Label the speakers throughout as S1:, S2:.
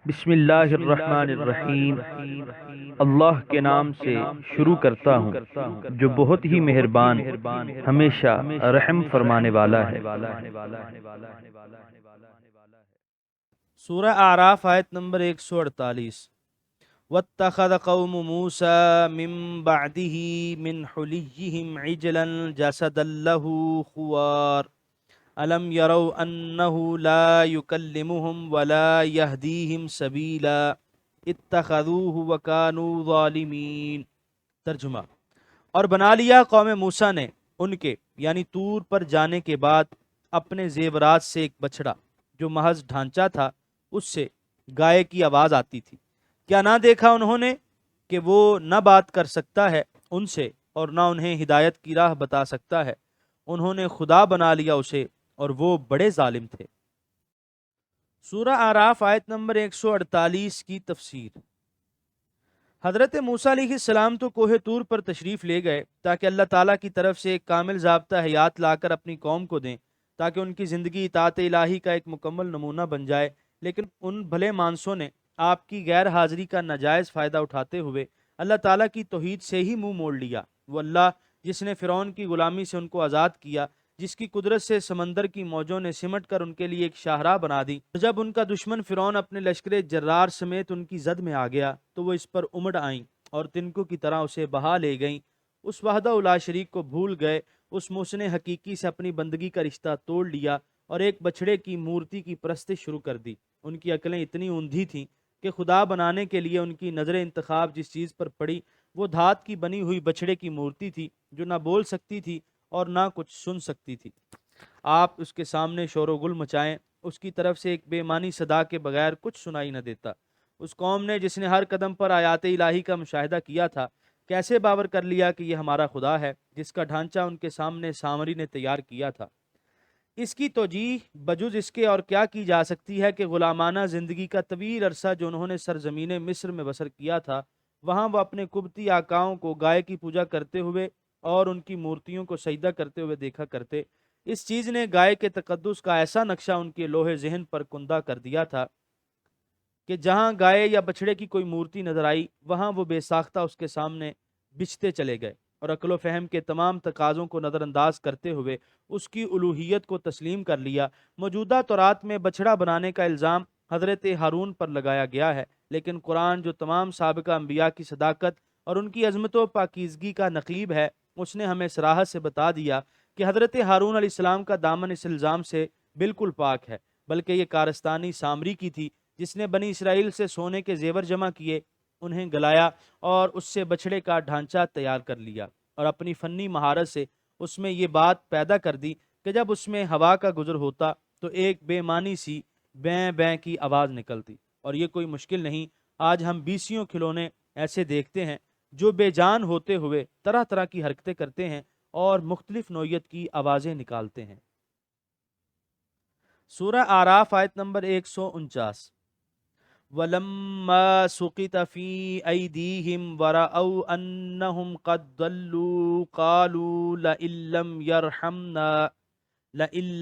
S1: بسم اللہ الرحمن الرحیم۔ اللہ کے نام سے شروع کرتا ہوں جو بہت ہی مہربان ہمیشہ رحم فرمانے والا ہے۔
S2: سورہ اعراف آیت نمبر 148۔ وَاتَّخَذَ قَوْمُ مُوسَىٰ مِن بَعْدِهِ مِنْ حُلِيِّهِمْ عِجْلًا جَسَدًا لَهُ خُوَارٌ أَلَمْ يَرَوْا أَنَّهُ لَا يُكَلِّمُهُمْ وَلَا يَهْدِيهِمْ سَبِيلًا اتَّخَذُوهُ وَكَانُوا ظَالِمِينَ۔ ترجمہ: اور بنا لیا قوم موسیٰ نے ان کے یعنی طور پر جانے کے بعد اپنے زیورات سے ایک بچڑا جو محض ڈھانچہ تھا، اس سے گائے کی آواز آتی تھی۔ کیا نہ دیکھا انہوں نے کہ وہ نہ بات کر سکتا ہے ان سے اور نہ انہیں ہدایت کی راہ بتا سکتا ہے۔ انہوں نے خدا بنا لیا اسے اور وہ بڑے ظالم تھے۔ سورہ اعراف آیت نمبر 148 کی تفسیر۔ حضرت موسیٰ علیہ السلام تو کوہ طور پر تشریف لے گئے تاکہ اللہ تعالیٰ کی طرف سے ایک کامل ضابطہ حیات لا کر اپنی قوم کو دیں، تاکہ ان کی زندگی اطاعت الہی کا ایک مکمل نمونہ بن جائے۔ لیکن ان بھلے مانسوں نے آپ کی غیر حاضری کا ناجائز فائدہ اٹھاتے ہوئے اللہ تعالیٰ کی توحید سے ہی منہ موڑ لیا۔ وہ اللہ جس نے فرعون کی غلامی سے ان کو آزاد کیا، جس کی قدرت سے سمندر کی موجوں نے سمٹ کر ان کے لیے ایک شاہراہ بنا دی، جب ان کا دشمن فرعون اپنے لشکر جرار سمیت ان کی زد میں آ گیا تو وہ اس پر امڑ آئیں اور تنکوں کی طرح اسے بہا لے گئیں۔ اس وحدہ الا شریک کو بھول گئے، اس محسن حقیقی سے اپنی بندگی کا رشتہ توڑ لیا اور ایک بچھڑے کی مورتی کی پرستش شروع کر دی۔ ان کی عقلیں اتنی اوندھی تھیں کہ خدا بنانے کے لیے ان کی نظر انتخاب جس چیز پر پڑی وہ دھات کی بنی ہوئی بچھڑے کی مورتی تھی، جو نہ بول سکتی تھی اور نہ کچھ سن سکتی تھی۔ آپ اس کے سامنے شور و گل مچائیں، اس کی طرف سے ایک بے معنی صدا کے بغیر کچھ سنائی نہ دیتا۔ اس قوم نے جس نے ہر قدم پر آیات الہی کا مشاہدہ کیا تھا، کیسے باور کر لیا کہ یہ ہمارا خدا ہے جس کا ڈھانچہ ان کے سامنے سامری نے تیار کیا تھا۔ اس کی توجیہ بجز اس کے اور کیا کی جا سکتی ہے کہ غلامانہ زندگی کا طویل عرصہ جو انہوں نے سرزمین مصر میں بسر کیا تھا، وہاں وہ اپنے قبطی آقاؤں کو گائے کی پوجا کرتے ہوئے اور ان کی مورتیوں کو سجدہ کرتے ہوئے دیکھا کرتے۔ اس چیز نے گائے کے تقدس کا ایسا نقشہ ان کے لوح ذہن پر کندہ کر دیا تھا کہ جہاں گائے یا بچھڑے کی کوئی مورتی نظر آئی وہاں وہ بے ساختہ اس کے سامنے بچھتے چلے گئے اور عقل و فہم کے تمام تقاضوں کو نظر انداز کرتے ہوئے اس کی الوہیت کو تسلیم کر لیا۔ موجودہ تورات میں بچھڑا بنانے کا الزام حضرت ہارون پر لگایا گیا ہے، لیکن قرآن جو تمام سابقہ انبیاء کی صداقت اور ان کی عظمت و پاکیزگی کا نقیب ہے، اس نے ہمیں صراحت سے بتا دیا کہ حضرت ہارون علیہ السلام کا دامن اس الزام سے بالکل پاک ہے، بلکہ یہ کارستانی سامری کی تھی جس نے بنی اسرائیل سے سونے کے زیور جمع کیے، انہیں گلایا اور اس سے بچھڑے کا ڈھانچہ تیار کر لیا اور اپنی فنی مہارت سے اس میں یہ بات پیدا کر دی کہ جب اس میں ہوا کا گزر ہوتا تو ایک بے معنی سی بیں بیں کی آواز نکلتی۔ اور یہ کوئی مشکل نہیں، آج ہم بیسیوں کھلونے ایسے دیکھتے ہیں جو بے جان ہوتے ہوئے طرح طرح کی حرکتیں کرتے ہیں اور مختلف نوعیت کی آوازیں نکالتے ہیں۔ سورہ اعراف آیت نمبر 149۔ وَلَمَّا سُقِطَ فِي أَيْدِيهِمْ وَرَأَوْا أَنَّهُمْ قَدْ ضَلُّوا قَالُوا لَئِن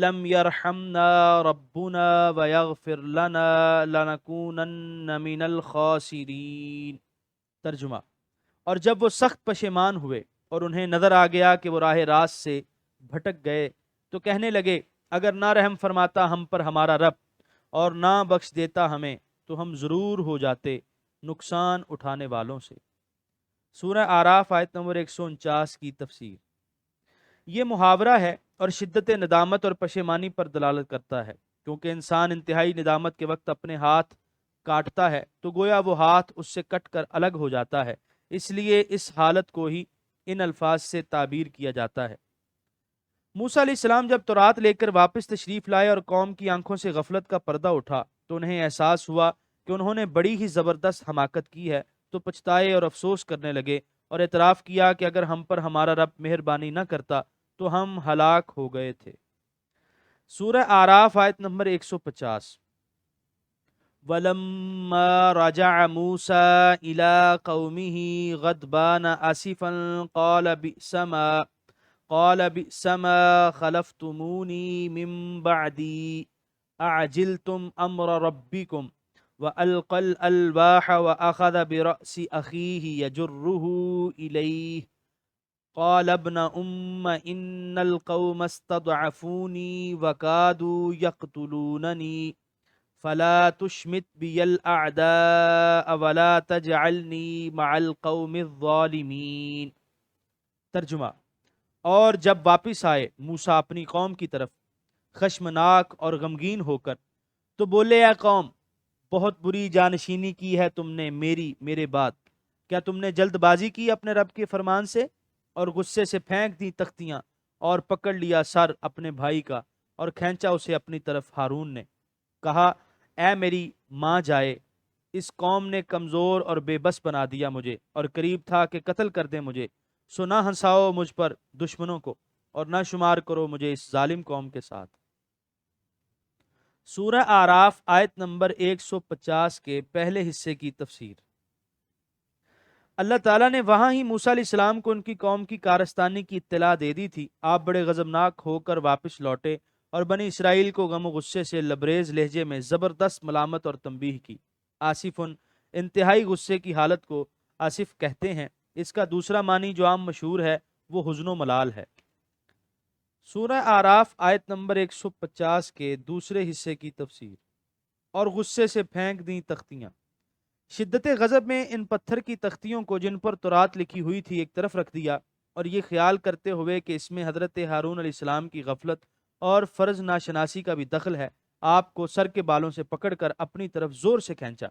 S2: لَّمْ يَرْحَمْنَا رَبُّنَا وَيَغْفِرْ لَنَا لَنَكُونَنَّ مِنَ الْخَاسِرِينَ۔ ترجمہ: اور جب وہ سخت پشیمان ہوئے اور انہیں نظر آ گیا کہ وہ راہ راست سے بھٹک گئے تو کہنے لگے، اگر نہ رحم فرماتا ہم پر ہمارا رب اور نہ بخش دیتا ہمیں تو ہم ضرور ہو جاتے نقصان اٹھانے والوں سے۔ سورہ اعراف آیت نمبر 149 کی تفسیر۔ یہ محاورہ ہے اور شدت ندامت اور پشیمانی پر دلالت کرتا ہے، کیونکہ انسان انتہائی ندامت کے وقت اپنے ہاتھ کاٹتا ہے تو گویا وہ ہاتھ اس سے کٹ کر الگ ہو جاتا ہے، اس لیے اس حالت کو ہی ان الفاظ سے تعبیر کیا جاتا ہے۔ موسیٰ علیہ السلام جب تورات لے کر واپس تشریف لائے اور قوم کی آنکھوں سے غفلت کا پردہ اٹھا تو انہیں احساس ہوا کہ انہوں نے بڑی ہی زبردست حماقت کی ہے، تو پچھتائے اور افسوس کرنے لگے اور اعتراف کیا کہ اگر ہم پر ہمارا رب مہربانی نہ کرتا تو ہم ہلاک ہو گئے تھے۔ سورہ اعراف آیت نمبر 150۔ وَلَمَّا رَجَعَ مُوسَىٰ إِلَىٰ قَوْمِهِ غَضْبَانَ آسِفًا قَالَ بِئْسَ مَا خَلَفْتُمُونِي مِن بَعْدِي أَعْجِلْتُمْ أَمْرَ رَبِّكُمْ وألقى الألواح وأخذ برأس أخيه يجره إليه قال ابن إن القوم استضعفوني وكادوا يقتلونني فلا تشمت بي الأعداء ولا تجعلنی مع القوم الظالمین۔ ترجمہ: اور جب واپس آئے موسیٰ اپنی قوم کی طرف خشمناک اور غمگین ہو کر تو بولے، اے قوم، بہت بری جانشینی کی ہے تم نے میرے بعد۔ کیا تم نے جلد بازی کی اپنے رب کے فرمان سے اور غصے سے پھینک دی تختیاں اور پکڑ لیا سر اپنے بھائی کا اور کھینچا اسے اپنی طرف۔ ہارون نے کہا، اے میری ماں جائے، اس قوم نے کمزور اور بے بس بنا دیا مجھے، اور قریب تھا کہ قتل کر دے مجھے، سو نہ ہنساؤ مجھ پر دشمنوں کو اور نہ شمار کرو مجھے اس ظالم قوم کے ساتھ۔ سورہ اعراف آیت نمبر 150 کے پہلے حصے کی تفسیر۔ اللہ تعالیٰ نے وہاں ہی موسیٰ علیہ السلام کو ان کی قوم کی کارستانی کی اطلاع دے دی تھی۔ آپ بڑے غضبناک ہو کر واپس لوٹے اور بنی اسرائیل کو غم و غصے سے لبریز لہجے میں زبردست ملامت اور تنبیہ کی۔ آصفٌ، انتہائی غصے کی حالت کو آصف کہتے ہیں۔ اس کا دوسرا معنی جو عام مشہور ہے وہ حزن و ملال ہے۔ سورہ اعراف آیت نمبر 150 کے دوسرے حصے کی تفسیر۔ اور غصے سے پھینک دیں تختیاں۔ شدت غضب میں ان پتھر کی تختیوں کو جن پر تورات لکھی ہوئی تھی ایک طرف رکھ دیا، اور یہ خیال کرتے ہوئے کہ اس میں حضرت ہارون علیہ السلام کی غفلت اور فرض ناشناسی کا بھی دخل ہے، آپ کو سر کے بالوں سے پکڑ کر اپنی طرف زور سے کھینچا۔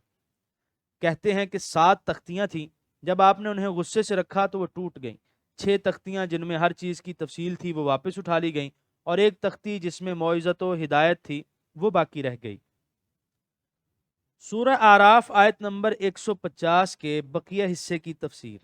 S2: کہتے ہیں کہ 7 تختیاں تھیں، جب آپ نے انہیں غصے سے رکھا تو وہ ٹوٹ گئیں۔ 6 تختیاں جن میں ہر چیز کی تفصیل تھی وہ واپس اٹھا لی گئیں، اور ایک تختی جس میں موعظت و ہدایت تھی وہ باقی رہ گئی۔ سورہ اعراف آیت نمبر 150 کے بقیہ حصے کی تفسیر۔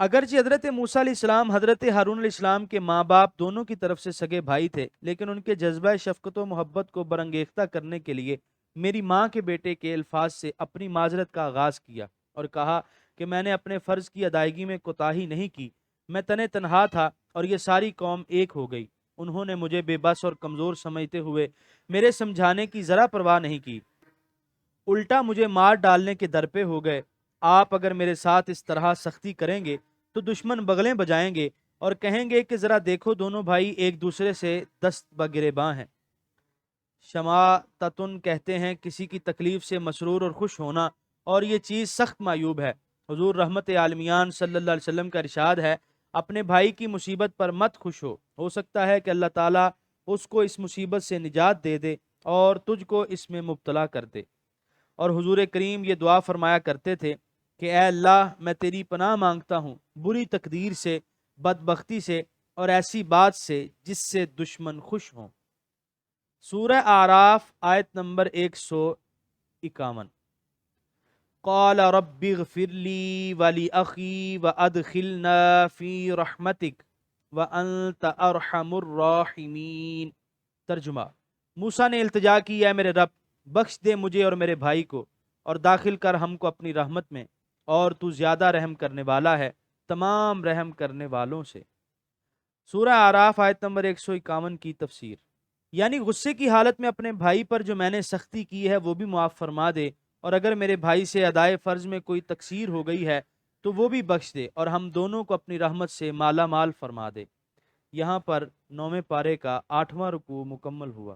S2: اگرچہ حضرت موسیٰ علیہ السلام حضرت ہارون علیہ السلام کے ماں باپ دونوں کی طرف سے سگے بھائی تھے، لیکن ان کے جذبہ شفقت و محبت کو برانگیختہ کرنے کے لیے میری ماں کے بیٹے کے الفاظ سے اپنی معذرت کا آغاز کیا اور کہا کہ میں نے اپنے فرض کی ادائیگی میں کوتاہی نہیں کی، میں تنہا تھا اور یہ ساری قوم ایک ہو گئی۔ انہوں نے مجھے بے بس اور کمزور سمجھتے ہوئے میرے سمجھانے کی ذرا پرواہ نہیں کی، الٹا مجھے مار ڈالنے کے در پہ ہو گئے۔ آپ اگر میرے ساتھ اس طرح سختی کریں گے تو دشمن بغلیں بجائیں گے اور کہیں گے کہ ذرا دیکھو دونوں بھائی ایک دوسرے سے دست بگریباں ہیں۔ شماتتن کہتے ہیں کسی کی تکلیف سے مسرور اور خوش ہونا، اور یہ چیز سخت معیوب ہے۔ حضور رحمت عالمیان صلی اللہ علیہ وسلم کا ارشاد ہے، اپنے بھائی کی مصیبت پر مت خوش ہو سکتا ہے کہ اللہ تعالیٰ اس کو اس مصیبت سے نجات دے دے اور تجھ کو اس میں مبتلا کر دے۔ اور حضور کریم یہ دعا فرمایا کرتے تھے کہ اے اللہ، میں تیری پناہ مانگتا ہوں بری تقدیر سے، بدبختی سے اور ایسی بات سے جس سے دشمن خوش ہوں۔ سورہ اعراف آیت نمبر 151۔ قال رب اغفر لی ولأخی وادخلنا فی رحمتک وانت ارحم الراحمین۔ ترجمہ: موسیٰ نے التجا کی، اے میرے رب، بخش دے مجھے اور میرے بھائی کو اور داخل کر ہم کو اپنی رحمت میں، اور تو زیادہ رحم کرنے والا ہے تمام رحم کرنے والوں سے۔ سورہ اعراف آیت نمبر 151 کی تفسیر۔ یعنی غصے کی حالت میں اپنے بھائی پر جو میں نے سختی کی ہے وہ بھی معاف فرما دے، اور اگر میرے بھائی سے ادائے فرض میں کوئی تقصیر ہو گئی ہے تو وہ بھی بخش دے، اور ہم دونوں کو اپنی رحمت سے مالا مال فرما دے۔ یہاں پر 9ویں پارے کا 8واں رکوع مکمل ہوا۔